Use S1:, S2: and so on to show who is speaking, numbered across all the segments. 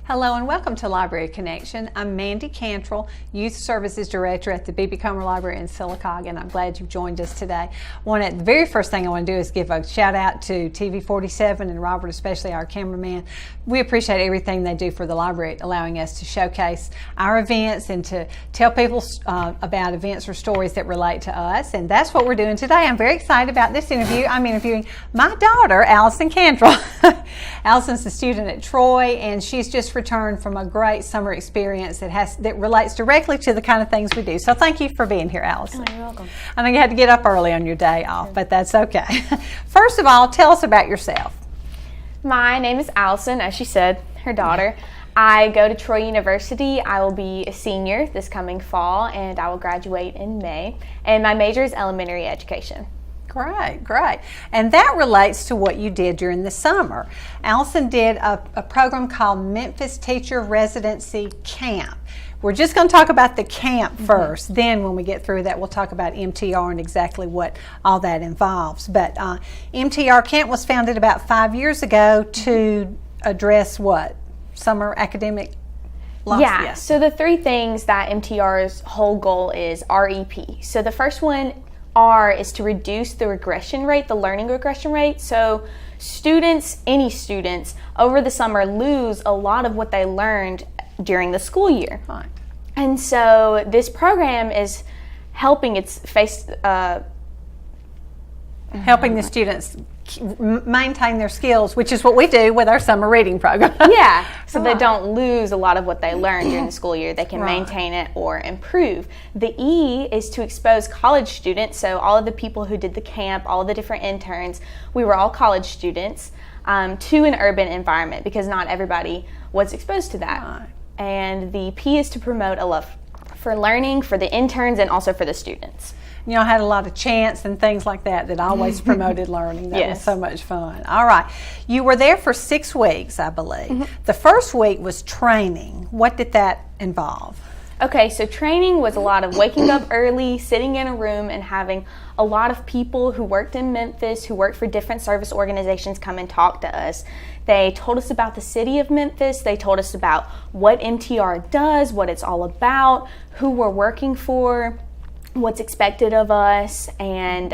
S1: Hello and welcome to Library Connection. I'm Mandy Cantrell, Youth Services Director at the B.B. Comer Library in Sylacauga, and I'm glad you've joined us today. The very first thing I want to do is give a shout out to TV 47 and Robert, especially our cameraman. We appreciate everything they do for the library, allowing us to showcase our events and to tell people about events or stories that relate to us, and that's what we're doing today. I'm very excited about this interview. I'm interviewing my daughter, Allison Cantrell. Allison's a student at Troy, and she's just returned from a great summer experience that relates directly to the kind of things we do. So thank you for being here, Allison.
S2: Oh, you're welcome.
S1: I know you had to get up early on your day off, but that's okay. First of all, tell us about yourself.
S2: My name is Allison, as she said, her daughter. I go to Troy University. I will be a senior this coming fall, and I will graduate in May. And my major is elementary education.
S1: Great, great. And that relates to what you did during the summer. Allison did a program called Memphis Teacher Residency Camp. We're just going to talk about the camp first. Then when we get through that, we'll talk about MTR and exactly what all that involves. But MTR Camp was founded about 5 years ago to address what? Summer academic loss?
S2: Yeah, so the three things that MTR's whole goal is REP. So the first one, R, is to reduce the regression rate, the learning regression rate. So students, any students, over the summer lose a lot of what they learned during the school year.
S1: Right.
S2: And so this program is helping
S1: helping the students maintain their skills, which is what we do with our summer reading program.
S2: Yeah, so they don't lose a lot of what they learned during the school year. They can maintain it or improve. The E is to expose college students, so all of the people who did the camp, all of the different interns, we were all college students, to an urban environment because not everybody was exposed to that.
S1: Right.
S2: And the P is to promote a love for learning for the interns and also for the students.
S1: You know, I had a lot of chants and things like that always promoted learning. That was so much fun. All right. You were there for 6 weeks, I believe. The first week was training. What did that involve?
S2: Okay, so training was a lot of waking up early, sitting in a room, and having a lot of people who worked in Memphis, who worked for different service organizations, come and talk to us. They told us about the city of Memphis. They told us about what MTR does, what it's all about, who we're working for, what's expected of us, and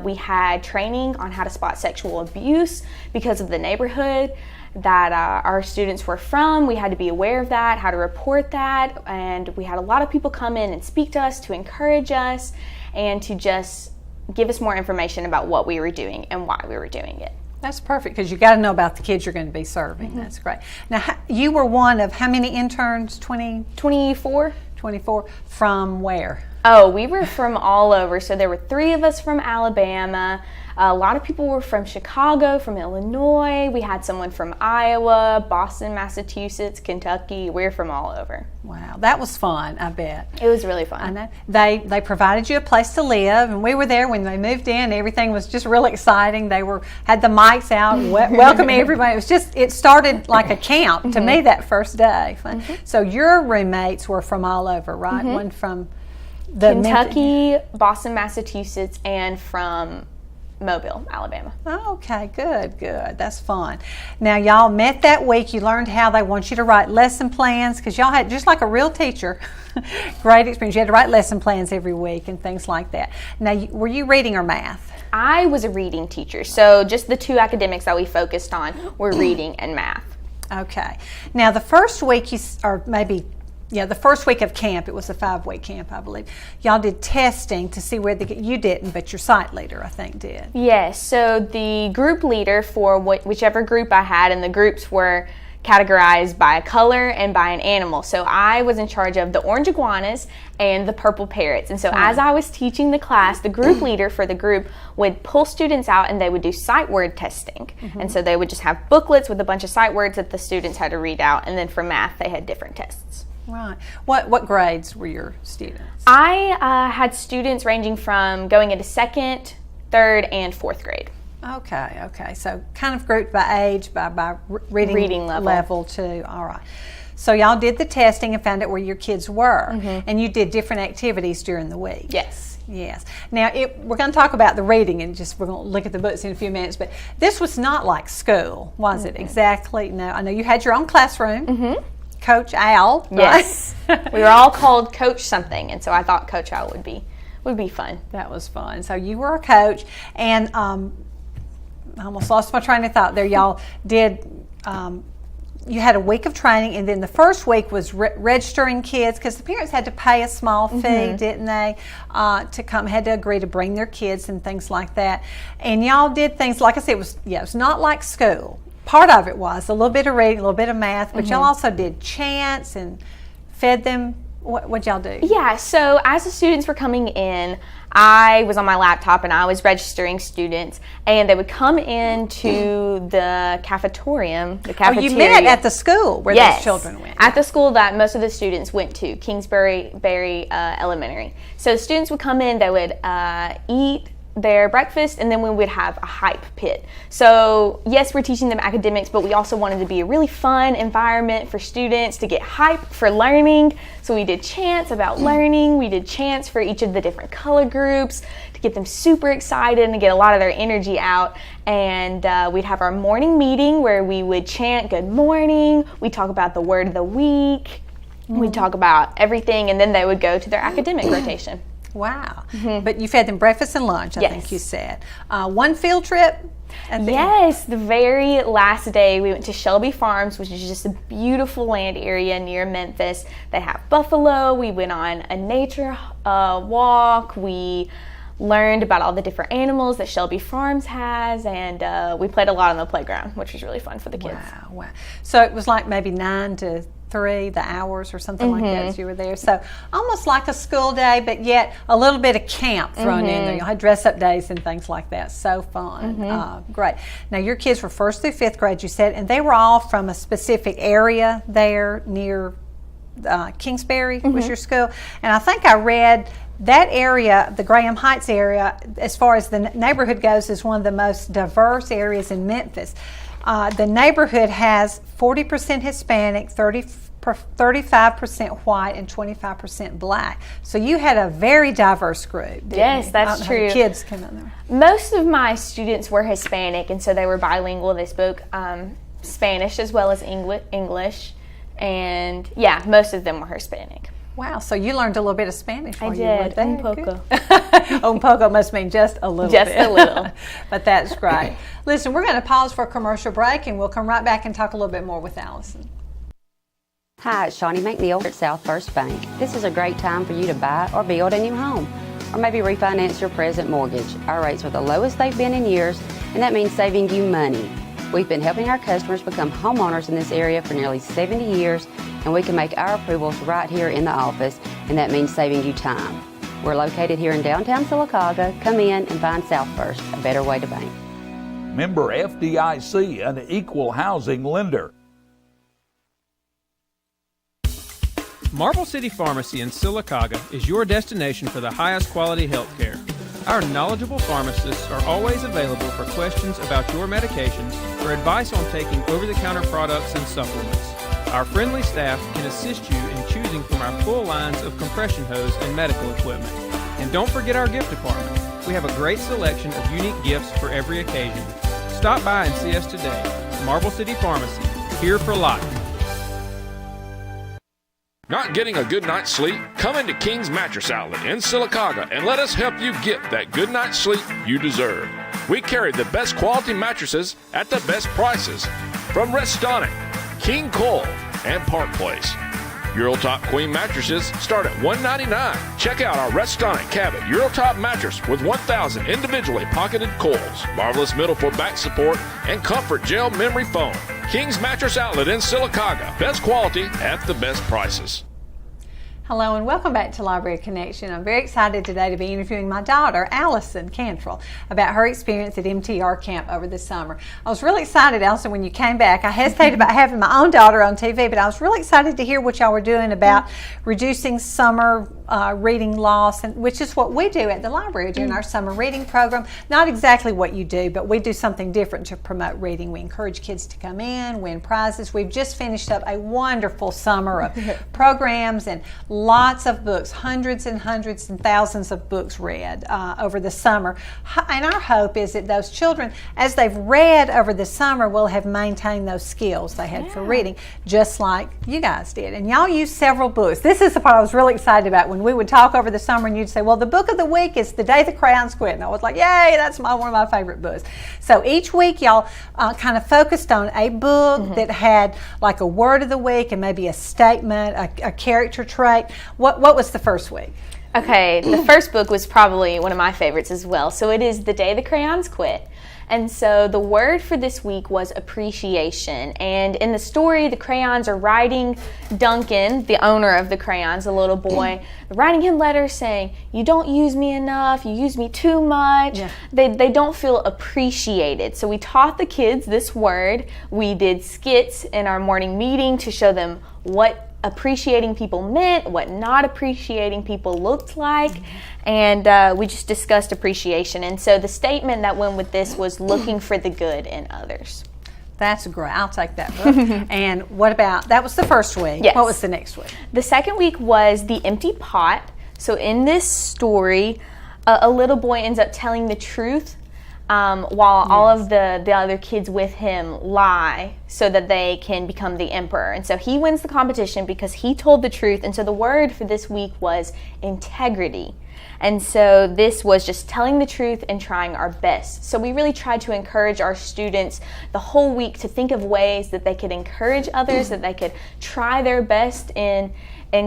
S2: we had training on how to spot sexual abuse because of the neighborhood that our students were from. We had to be aware of that, how to report that, and we had a lot of people come in and speak to us to encourage us and to just give us more information about what we were doing and why we were doing it.
S1: That's perfect because you got to know about the kids you're going to be serving. That's great. Now, you were one of how many interns?
S2: 24.
S1: 24. From where?
S2: Oh, we were from all over. So there were 3 of us from Alabama. A lot of people were from Chicago, from Illinois. We had someone from Iowa, Boston, Massachusetts, Kentucky. We're from all over.
S1: Wow, that was fun, I bet.
S2: It was really fun.
S1: I know. They provided you a place to live, and we were there when they moved in. Everything was just really exciting. They had the mics out, welcoming everybody. It started like a camp to me that first day. So your roommates were from all over, right? One from
S2: Kentucky, Boston, Massachusetts, and from Mobile, Alabama.
S1: Oh, okay, good. That's fun. Now, y'all met that week. You learned how they want you to write lesson plans because y'all had, just like a real teacher, great experience. You had to write lesson plans every week and things like that. Now, were you reading or math?
S2: I was a reading teacher, so just the 2 academics that we focused on were reading and math.
S1: Okay. Now, the first week, the first week of camp, it was a 5-week camp, I believe. Y'all did testing to see whether you didn't, but your site leader, I think, did.
S2: Yes, so the group leader for whichever group I had, and the groups were categorized by a color and by an animal. So I was in charge of the orange iguanas and the purple parrots. And so as I was teaching the class, the group leader for the group would pull students out and they would do sight word testing. And so they would just have booklets with a bunch of sight words that the students had to read out. And then for math, they had different tests.
S1: Right. What grades were your students?
S2: I had students ranging from going into 2nd, 3rd, and 4th grade.
S1: Okay. So kind of grouped by age, by reading level too. All right. So y'all did the testing and found out where your kids were, and you did different activities during the week.
S2: Yes.
S1: Yes. Now, we're going to talk about the reading and we're going to look at the books in a few minutes, but this was not like school, was it? Exactly. No, I know you had your own classroom. Coach Al. Right?
S2: Yes. We were all called Coach something, and so I thought Coach Al would be fun.
S1: That was fun. So you were a coach, and I almost lost my train of thought there. Y'all did. You had a week of training, and then the first week was registering kids, because the parents had to pay a small fee, didn't they, to come, had to agree to bring their kids and things like that. And y'all did things, like I said, it was not like school. Part of it was a little bit of reading, a little bit of math, but y'all also did chants and fed them. What'd y'all do?
S2: Yeah, so as the students were coming in, I was on my laptop and I was registering students, and they would come into the cafeteria.
S1: Oh, you met at the school where those children went.
S2: At the school that most of the students went to, Kingsbury Elementary. So the students would come in, they would eat their breakfast, and then we would have a hype pit. So yes, we're teaching them academics, but we also wanted to be a really fun environment for students to get hype for learning. So we did chants about learning, we did chants for each of the different color groups to get them super excited and to get a lot of their energy out. And we'd have our morning meeting where we would chant good morning, we'd talk about the word of the week, we'd talk about everything, and then they would go to their academic rotation.
S1: Wow. But you fed them breakfast and lunch, I think you said. One field trip?
S2: Yes, the very last day we went to Shelby Farms, which is just a beautiful land area near Memphis. They have buffalo. We went on a nature walk. We learned about all the different animals that Shelby Farms has, and we played a lot on the playground, which was really fun for the kids.
S1: Wow. So it was like maybe 9 to 3, the hours or something like that as you were there. So almost like a school day, but yet a little bit of camp thrown in there. You had dress-up days and things like that. So fun. Great. Now your kids were 1st through 5th grade, you said, and they were all from a specific area there near Kingsbury was your school. And I think I read that area, the Graham Heights area, as far as the neighborhood goes, is one of the most diverse areas in Memphis. The neighborhood has 40% Hispanic, 35% white, and 25% black. So you had a very diverse group.
S2: Yes, that's true.
S1: Kids came in there.
S2: Most of my students were Hispanic, and so they were bilingual. They spoke Spanish as well as English, and yeah, most of them were Hispanic.
S1: Wow, so you learned a little bit of Spanish while you were
S2: there.
S1: there.
S2: Un poco.
S1: Un poco must mean just a little
S2: bit. Just a little.
S1: But that's great. Listen, we're going to pause for a commercial break, and we'll come right back and talk a little bit more with Allison.
S3: Hi, it's Shawnee McNeil at South First Bank. This is a great time for you to buy or build a new home, or maybe refinance your present mortgage. Our rates are the lowest they've been in years, and that means saving you money. We've been helping our customers become homeowners in this area for nearly 70 years, and we can make our approvals right here in the office, and that means saving you time. We're located here in downtown Sylacauga. Come in and find South First, a better way to bank.
S4: Member FDIC, an equal housing lender.
S5: Marble City Pharmacy in Sylacauga is your destination for the highest quality health care. Our knowledgeable pharmacists are always available for questions about your medications or advice on taking over-the-counter products and supplements. Our friendly staff can assist you in choosing from our full lines of compression hose and medical equipment. And don't forget our gift department. We have a great selection of unique gifts for every occasion. Stop by and see us today. Marble City Pharmacy, here for life.
S6: Not getting a good night's sleep? Come into King's Mattress Outlet in Sylacauga and let us help you get that good night's sleep you deserve. We carry the best quality mattresses at the best prices from Restonic, King Cole, and Park Place. Eurotop Queen mattresses start at $199. Check out our Restonic Cabot Eurotop mattress with 1,000 individually pocketed coils, marvelous middle for back support, and comfort gel memory foam. King's Mattress Outlet in Sylacauga. Best quality at the best prices.
S1: Hello and welcome back to Library Connection. I'm very excited today to be interviewing my daughter, Allison Cantrell, about her experience at MTR camp over the summer. I was really excited, Allison, when you came back. I hesitated about having my own daughter on TV, but I was really excited to hear what y'all were doing about reducing summer reading loss, and which is what we do at the library during our summer reading program. Not exactly what you do, but we do something different to promote reading. We encourage kids to come in, win prizes. We've just finished up a wonderful summer of programs and lots of books, hundreds and hundreds and thousands of books read over the summer. And our hope is that those children, as they've read over the summer, will have maintained those skills they had for reading, just like you guys did. And y'all use several books. This is the part I was really excited about when we would talk over the summer and you'd say, well, the book of the week is The Day the Crayons Quit. And I was like, yay, that's one of my favorite books. So each week y'all kind of focused on a book that had like a word of the week and maybe a statement, a character trait. What was the first week?
S2: Okay, the first book was probably one of my favorites as well. So it is The Day the Crayons Quit. And so the word for this week was appreciation. And in the story, the crayons are writing Duncan, the owner of the crayons, a little boy, writing him letters saying, you don't use me enough, you use me too much. Yeah. They don't feel appreciated. So we taught the kids this word. We did skits in our morning meeting to show them what appreciating people meant, what not appreciating people looked like, and we just discussed appreciation. And so the statement that went with this was looking for the good in others.
S1: That's great. I'll take that book. And what about, that was the first week.
S2: Yes.
S1: What was the next week?
S2: The second week was The Empty Pot. So in this story, a little boy ends up telling the truth while all of the other kids with him lie so that they can become the emperor. And so he wins the competition because he told the truth. And so the word for this week was integrity. And so this was just telling the truth and trying our best. So we really tried to encourage our students the whole week to think of ways that they could encourage others, that they could try their best in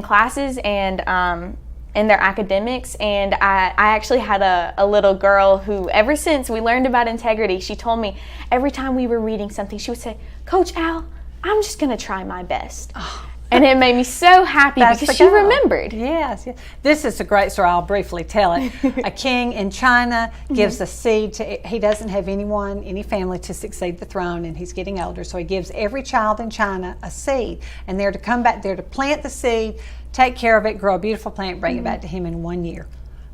S2: classes and in their academics. And I actually had a little girl who, ever since we learned about integrity, she told me every time we were reading something, she would say, Coach Al, I'm just going to try my best. Oh. And it made me so happy because she remembered.
S1: Yes, yes. This is a great story. I'll briefly tell it. A king in China gives a seed to, he doesn't have any family to succeed the throne, and he's getting older, so he gives every child in China a seed. And they're to come back there to plant the seed, take care of it, grow a beautiful plant, bring it back to him in 1 year.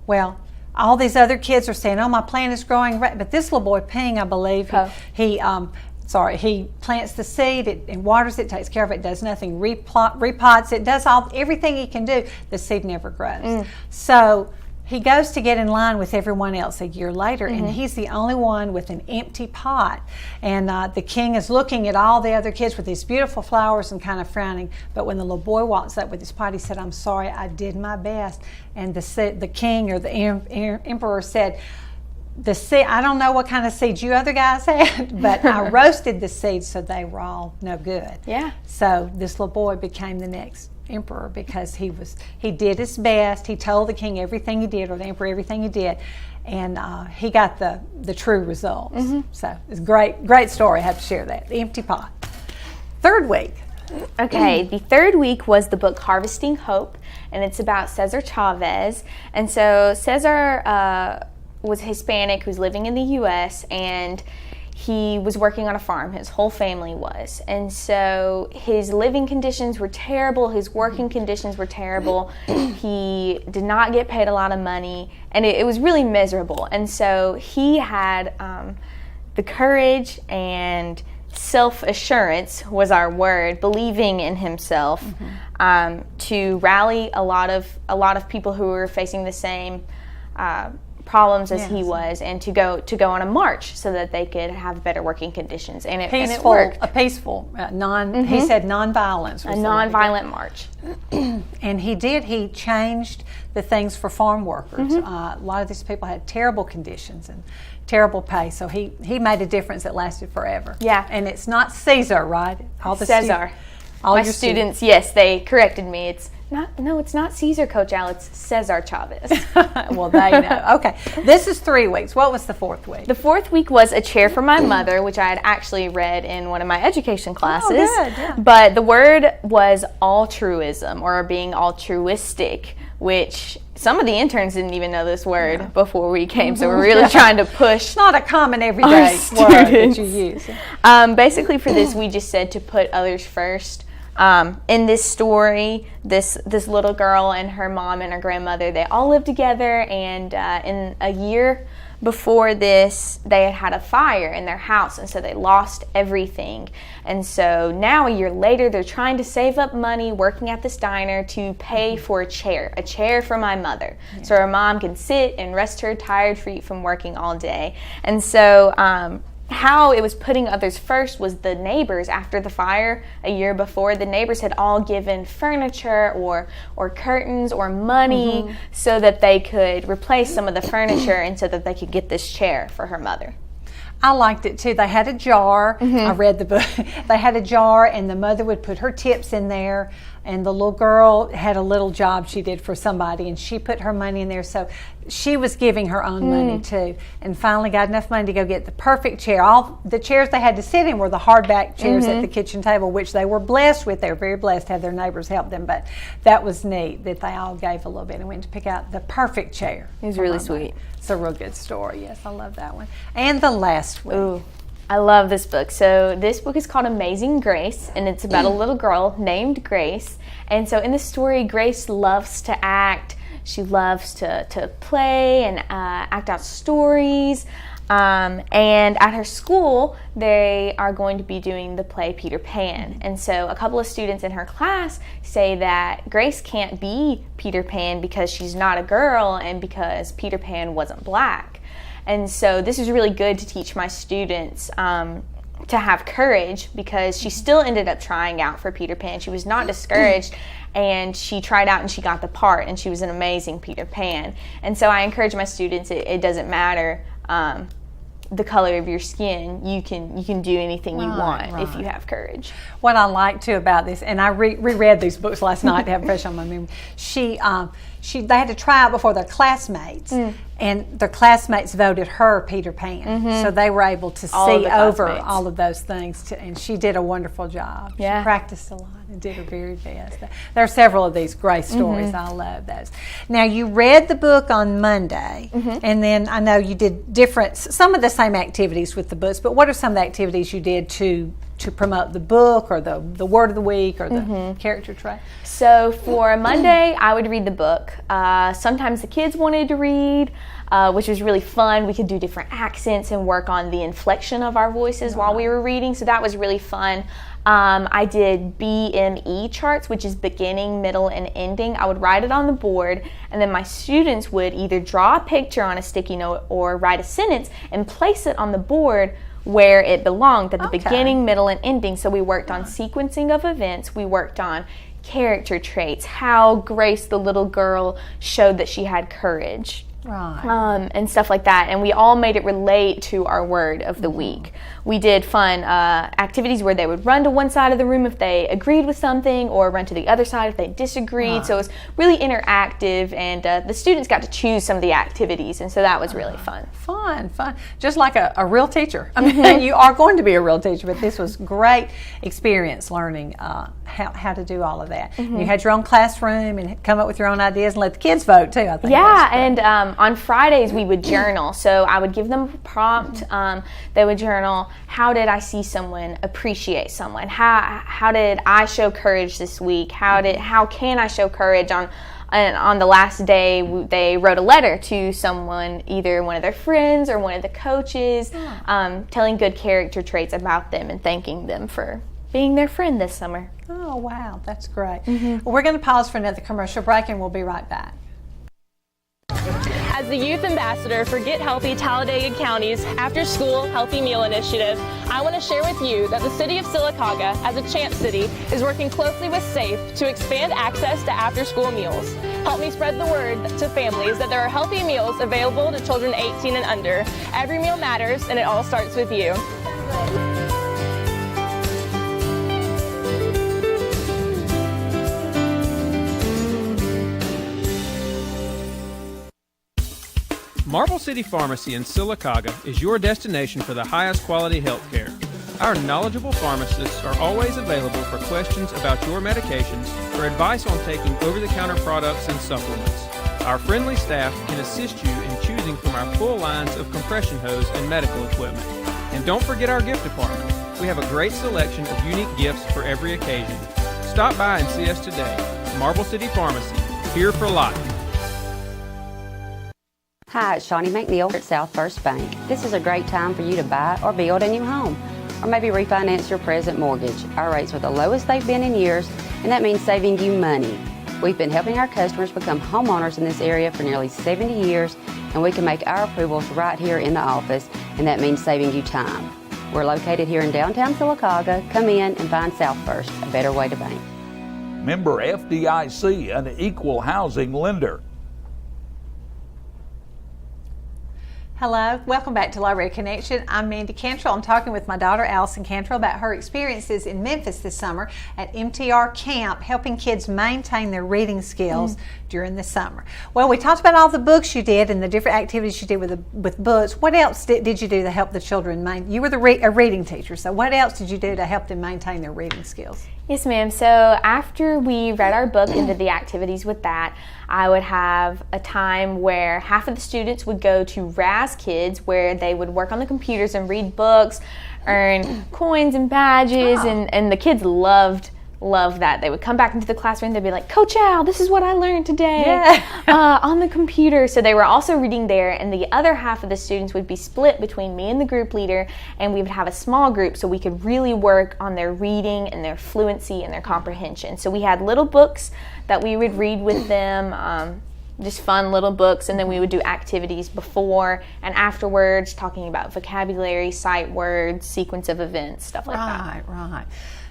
S1: Well, all these other kids are saying, oh, my plant is growing, but this little boy, Ping, I believe, he plants the seed and waters it, takes care of it, does nothing, repots it, does everything he can do. The seed never grows. So he goes to get in line with everyone else a year later, and he's the only one with an empty pot. And the king is looking at all the other kids with these beautiful flowers and kind of frowning. But when the little boy walks up with his pot, he said, I'm sorry, I did my best. And the king or the emperor said, the seed, I don't know what kind of seeds you other guys had, but I roasted the seeds so they were all no good. Yeah. So this little boy became the next emperor because he did his best. He told the king everything he did, or the emperor everything he did, and he got the true results. So it's a great story. I have to share that. The Empty Pot. Third week.
S2: Okay, the third week was the book Harvesting Hope, and it's about Cesar Chavez. And so Cesar was Hispanic who's living in the U.S., and he was working on a farm. His whole family was. And so his living conditions were terrible. His working conditions were terrible. He did not get paid a lot of money, and it was really miserable. And so he had the courage and self-assurance was our word, believing in himself, to rally a lot of people who were facing the same problems as he was, and to go on a march so that they could have better working conditions, and it worked.
S1: A peaceful, he said nonviolence.
S2: A nonviolent march.
S1: And he changed the things for farm workers. A lot of these people had terrible conditions and terrible pay, so he made a difference that lasted forever. Yeah. And it's not Caesar, right?
S2: Cesar. My students, yes, they corrected me. It's not Caesar, Coach Al, it's Cesar Chavez.
S1: Well, they know. Okay, this is 3 weeks. What was the fourth week?
S2: The fourth week was A Chair for My Mother, which I had actually read in one of my education classes.
S1: Oh, good, yeah.
S2: But the word was altruism, or being altruistic, which some of the interns didn't even know this word before we came, so we're really trying to push.
S1: It's not a common everyday word that you use.
S2: Basically for this, we just said to put others first. In this story, this little girl and her mom and her grandmother, they all lived together, and in a year before this, they had a fire in their house, and so they lost everything. And so now, a year later, they're trying to save up money working at this diner to pay for a chair for my mother, so her mom can sit and rest her tired feet from working all day. And so how it was putting others first was the neighbors. After the fire a year before, the neighbors had all given furniture or curtains or money so that they could replace some of the furniture and so that they could get this chair for her mother.
S1: I liked it too. They had a jar. I read the book. They had a jar, and the mother would put her tips in there, and the little girl had a little job she did for somebody, and she put her money in there. So she was giving her own money too, and finally got enough money to go get the perfect chair. All the chairs they had to sit in were the hardback chairs at the kitchen table, which they were blessed with. They were very blessed to have their neighbors help them, but that was neat that they all gave a little bit and went to pick out the perfect chair.
S2: It was really sweet.
S1: It's a real good story. Yes, I love that one. And the last one.
S2: Ooh, I love this book. So this book is called Amazing Grace, and it's about a little girl named Grace. And so in the story, Grace loves to act. She loves to play and act out stories. And at her school, they are going to be doing the play Peter Pan. And so a couple of students in her class say that Grace can't be Peter Pan because she's not a girl and because Peter Pan wasn't black. And so this is really good to teach my students to have courage, because she still ended up trying out for Peter Pan. She was not discouraged, and she tried out and she got the part, and she was an amazing Peter Pan. And so I encourage my students, it doesn't matter the color of your skin. You can do anything you want if you have courage.
S1: What I like too about this, and I reread these books last night to have fresh on my memory. They had to try out before their classmates, and their classmates voted her Peter Pan, so they were able to see over all of those things. And she did a wonderful job.
S2: Yeah.
S1: She practiced a lot and did her very best. There are several of these great stories. I love those. Now, you read the book on Monday, and then I know you did some of the same activities with the books, but what are some of the activities you did to promote the book, or the word of the week, or the character trait?
S2: So for Monday, I would read the book. Sometimes the kids wanted to read, which was really fun. We could do different accents and work on the inflection of our voices while we were reading, so that was really fun. I did BME charts, which is beginning, middle, and ending. I would write it on the board, and then my students would either draw a picture on a sticky note or write a sentence and place it on the board where it belonged, at the beginning, middle, and ending. So we worked on sequencing of events. We worked on character traits, how Grace, the little girl, showed that she had courage. And stuff like that. And we all made it relate to our word of the week. We did fun activities where they would run to one side of the room if they agreed with something, or run to the other side if they disagreed. So it was really interactive, and the students got to choose some of the activities, and so that was really fun.
S1: Fun. Just like a real teacher. I mean, you are going to be a real teacher, but this was great experience learning how to do all of that. And you had your own classroom and come up with your own ideas and let the kids vote too, I think.
S2: Yeah, and on Fridays we would journal. So I would give them a prompt. They would journal, how did I see someone appreciate someone? How did I show courage this week? How can I show courage on the last day? They wrote a letter to someone, either one of their friends or one of the coaches, telling good character traits about them and thanking them for being their friend this summer.
S1: Oh, wow, that's great. Well, we're going to pause for another commercial break, and we'll be right back.
S7: As the Youth Ambassador for Get Healthy Talladega County's After School Healthy Meal Initiative, I want to share with you that the City of Sylacauga, as a Champ City, is working closely with SAFE to expand access to after-school meals. Help me spread the word to families that there are healthy meals available to children 18 and under. Every meal matters, and it all starts with you.
S5: Marble City Pharmacy in Sylacauga is your destination for the highest quality health care. Our knowledgeable pharmacists are always available for questions about your medications or advice on taking over-the-counter products and supplements. Our friendly staff can assist you in choosing from our full lines of compression hose and medical equipment. And don't forget our gift department. We have a great selection of unique gifts for every occasion. Stop by and see us today. Marble City Pharmacy, here for life.
S3: Hi, it's Shawnee McNeil at South First Bank. This is a great time for you to buy or build a new home, or maybe refinance your present mortgage. Our rates are the lowest they've been in years, and that means saving you money. We've been helping our customers become homeowners in this area for nearly 70 years, and we can make our approvals right here in the office, and that means saving you time. We're located here in downtown Sylacauga. Come in and find South First, a better way to bank.
S4: Member FDIC, an equal housing lender.
S1: Hello, welcome back to Library Connection. I'm Mandy Cantrell. I'm talking with my daughter Allison Cantrell about her experiences in Memphis this summer at MTR camp, helping kids maintain their reading skills during the summer. Well, we talked about all the books you did and the different activities you did with books. What else did you do to help the children you were a reading teacher, so what else did you do to help them maintain their reading skills?
S2: Yes, ma'am. So after we read our book and did the activities with that, I would have a time where half of the students would go to Raz Kids, where they would work on the computers and read books, earn coins and badges, and the kids loved that. They would come back into the classroom, they'd be like, Coach Al, this is what I learned today on the computer. So they were also reading there, and the other half of the students would be split between me and the group leader, and we would have a small group so we could really work on their reading and their fluency and their comprehension. So we had little books that we would read with them, just fun little books, and then we would do activities before and afterwards, talking about vocabulary, sight words, sequence of events, stuff like that.
S1: Right.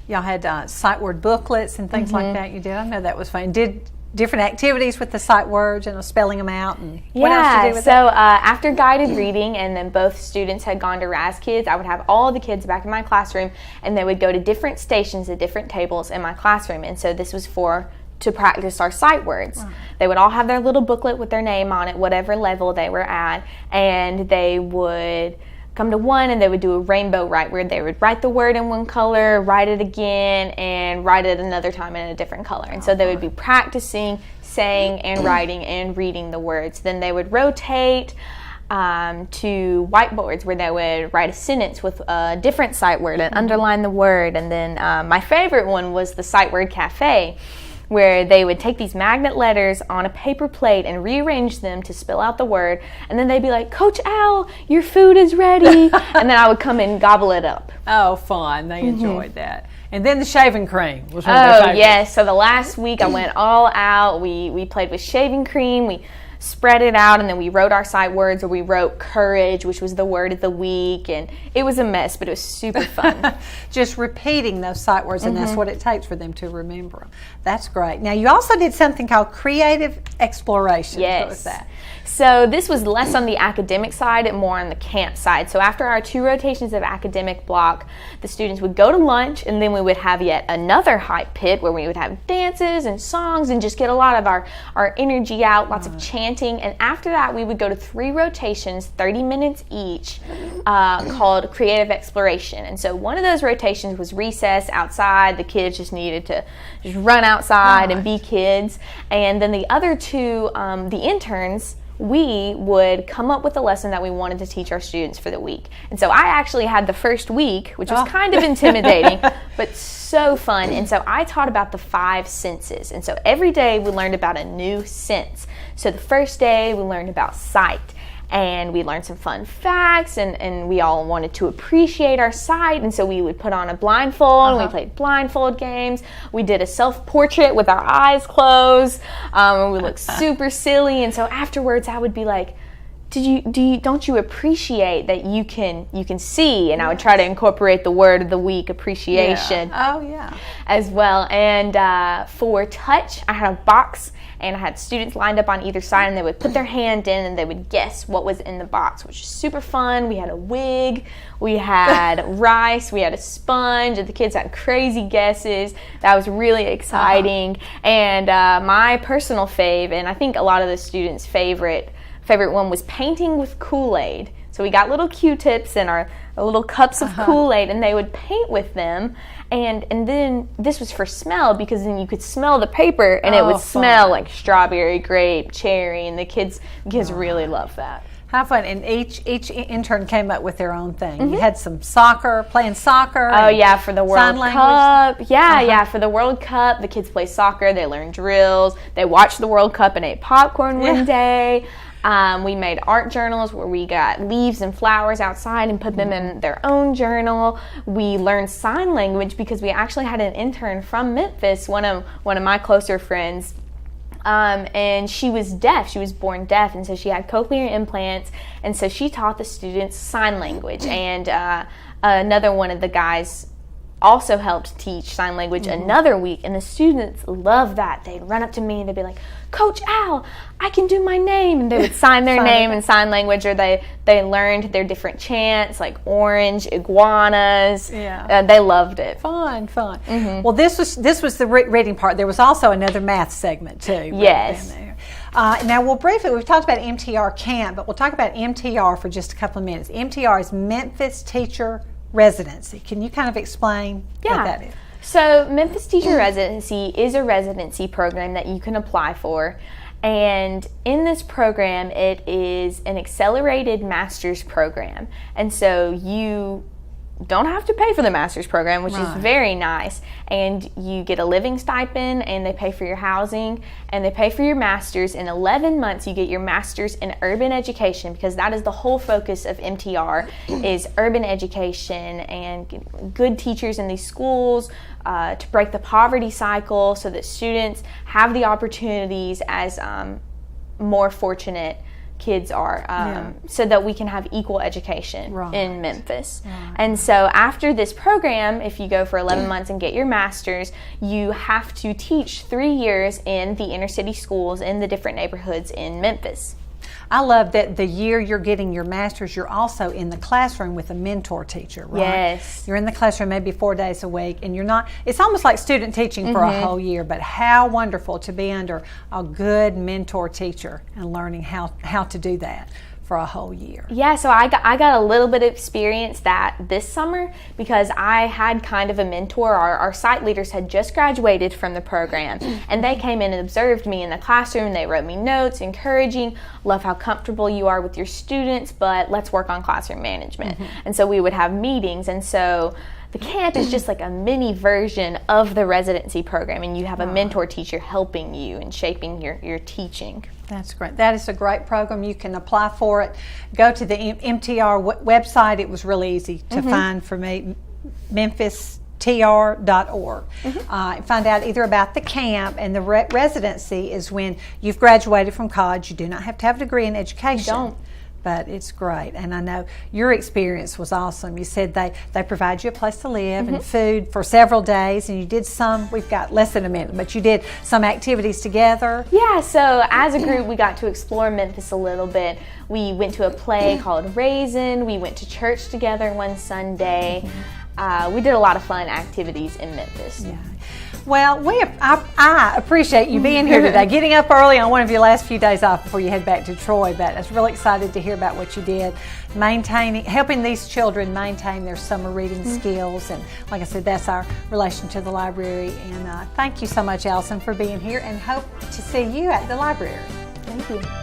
S1: Y'all had sight word booklets and things like that you did. I know that was fun. Did different activities with the sight words and spelling them out. And what else did you do with that?
S2: After guided reading, and then both students had gone to Raz Kids, I would have all the kids back in my classroom, and they would go to different stations at different tables in my classroom. And so this was to practice our sight words. Wow. They would all have their little booklet with their name on it, whatever level they were at, and they would come to one and they would do a rainbow write, where they would write the word in one color, write it again, and write it another time in a different color. And so they would be practicing saying and writing and reading the words. Then they would rotate to whiteboards where they would write a sentence with a different sight word and underline the word. And then my favorite one was the sight word cafe, where they would take these magnet letters on a paper plate and rearrange them to spell out the word, and then they'd be like, Coach Al, your food is ready, and then I would come and gobble it up.
S1: Oh, fun. They enjoyed that. And then the shaving cream was one of their favorites.
S2: Yes. So the last week I went all out. We played with shaving cream. We spread it out, and then we wrote our sight words, or we wrote courage, which was the word of the week, and it was a mess, but it was super fun.
S1: Just repeating those sight words, and that's what it takes for them to remember them. That's great. Now, you also did something called creative exploration.
S2: Yes.
S1: What was that?
S2: So this was less on the academic side and more on the camp side. So after our 2 rotations of academic block, the students would go to lunch, and then we would have yet another hype pit where we would have dances and songs and just get a lot of our energy out, lots of chanting. And after that, we would go to 3 rotations, 30 minutes each, called creative exploration. And so one of those rotations was recess outside. The kids just needed to just run outside and be kids. And then the other 2, the interns, we would come up with a lesson that we wanted to teach our students for the week. And so I actually had the first week, which was kind of intimidating, but so fun. And so I taught about the 5 senses. And so every day we learned about a new sense. So the first day we learned about sight. And we learned some fun facts, and we all wanted to appreciate our sight, and so we would put on a blindfold, and we played blindfold games. We did a self-portrait with our eyes closed, and we looked super silly. And so afterwards I would be like, don't you appreciate that you can see? And I would try to incorporate the word of the week, appreciation, as well. And for touch, I had a box, and I had students lined up on either side, and they would put their hand in and they would guess what was in the box, which was super fun. We had a wig, we had rice, we had a sponge, and the kids had crazy guesses. That was really exciting. And my personal fave, and I think a lot of the students' favorite one, was painting with Kool-Aid. So we got little Q-tips and our little cups of Kool-Aid, and they would paint with them. And then this was for smell, because then you could smell the paper, and it would smell like strawberry, grape, cherry, and the kids really loved that.
S1: How fun. And each intern came up with their own thing. You had some playing soccer.
S2: Oh yeah, for the World Cup. Yeah,
S1: Uh-huh.
S2: yeah, for the World Cup, the kids play soccer, they learn drills, they watched the World Cup and ate popcorn one day. We made art journals where we got leaves and flowers outside and put them in their own journal. We learned sign language because we actually had an intern from Memphis, one of my closer friends. And she was deaf. She was born deaf, and so she had cochlear implants, and so she taught the students sign language. And another one of the guys also helped teach sign language another week, and the students loved that. They'd run up to me and they'd be like, "Coach Al, I can do my name," and they would sign their name in sign language, or they learned their different chants like orange, iguanas. They loved it.
S1: Fun. Well, this was the reading part. There was also another math segment too.
S2: Yes.
S1: Now we've talked about MTR camp, but we'll talk about MTR for just a couple of minutes. MTR is Memphis Teacher Residency. Can you kind of explain what that is?
S2: So Memphis Teacher Residency is a residency program that you can apply for. And in this program, it is an accelerated master's program. And so you don't have to pay for the master's program, which is very nice. And you get a living stipend, and they pay for your housing, and they pay for your master's. In 11 months, you get your master's in urban education, because that is the whole focus of MTR, is urban education and good teachers in these schools to break the poverty cycle so that students have the opportunities as more fortunate kids are, so that we can have equal education in Memphis. And so after this program, if you go for 11 months and get your master's, you have to teach 3 years in the inner city schools in the different neighborhoods in Memphis.
S1: I love that the year you're getting your master's, you're also in the classroom with a mentor teacher, right?
S2: Yes.
S1: You're in the classroom maybe 4 days a week, and you're not, it's almost like student teaching for a whole year, but how wonderful to be under a good mentor teacher and learning how to do that for a whole year.
S2: Yeah, so I got a little bit of experience that this summer because I had kind of a mentor. Our site leaders had just graduated from the program, and they came in and observed me in the classroom. They wrote me notes, encouraging, love how comfortable you are with your students, but let's work on classroom management. And so we would have meetings, and so the camp is just like a mini version of the residency program, and you have a mentor teacher helping you and shaping your teaching.
S1: That's great. That is a great program. You can apply for it. Go to the MTR website. It was really easy to find for me, memphistr.org. Find out either about the camp, and the residency is when you've graduated from college. You do not have to have a degree in education.
S2: You don't.
S1: But it's great, and I know your experience was awesome. You said they provide you a place to live and food for several days, and you did some, we've got less than a minute, but you did some activities together.
S2: Yeah, so as a group we got to explore Memphis a little bit. We went to a play called Raisin. We went to church together one Sunday. We did a lot of fun activities in Memphis.
S1: Yeah. Well, I appreciate you being here today, getting up early on one of your last few days off before you head back to Troy. But I was really excited to hear about what you did, helping these children maintain their summer reading skills. And like I said, that's our relation to the library. And thank you so much, Allison, for being here, and hope to see you at the library.
S2: Thank you.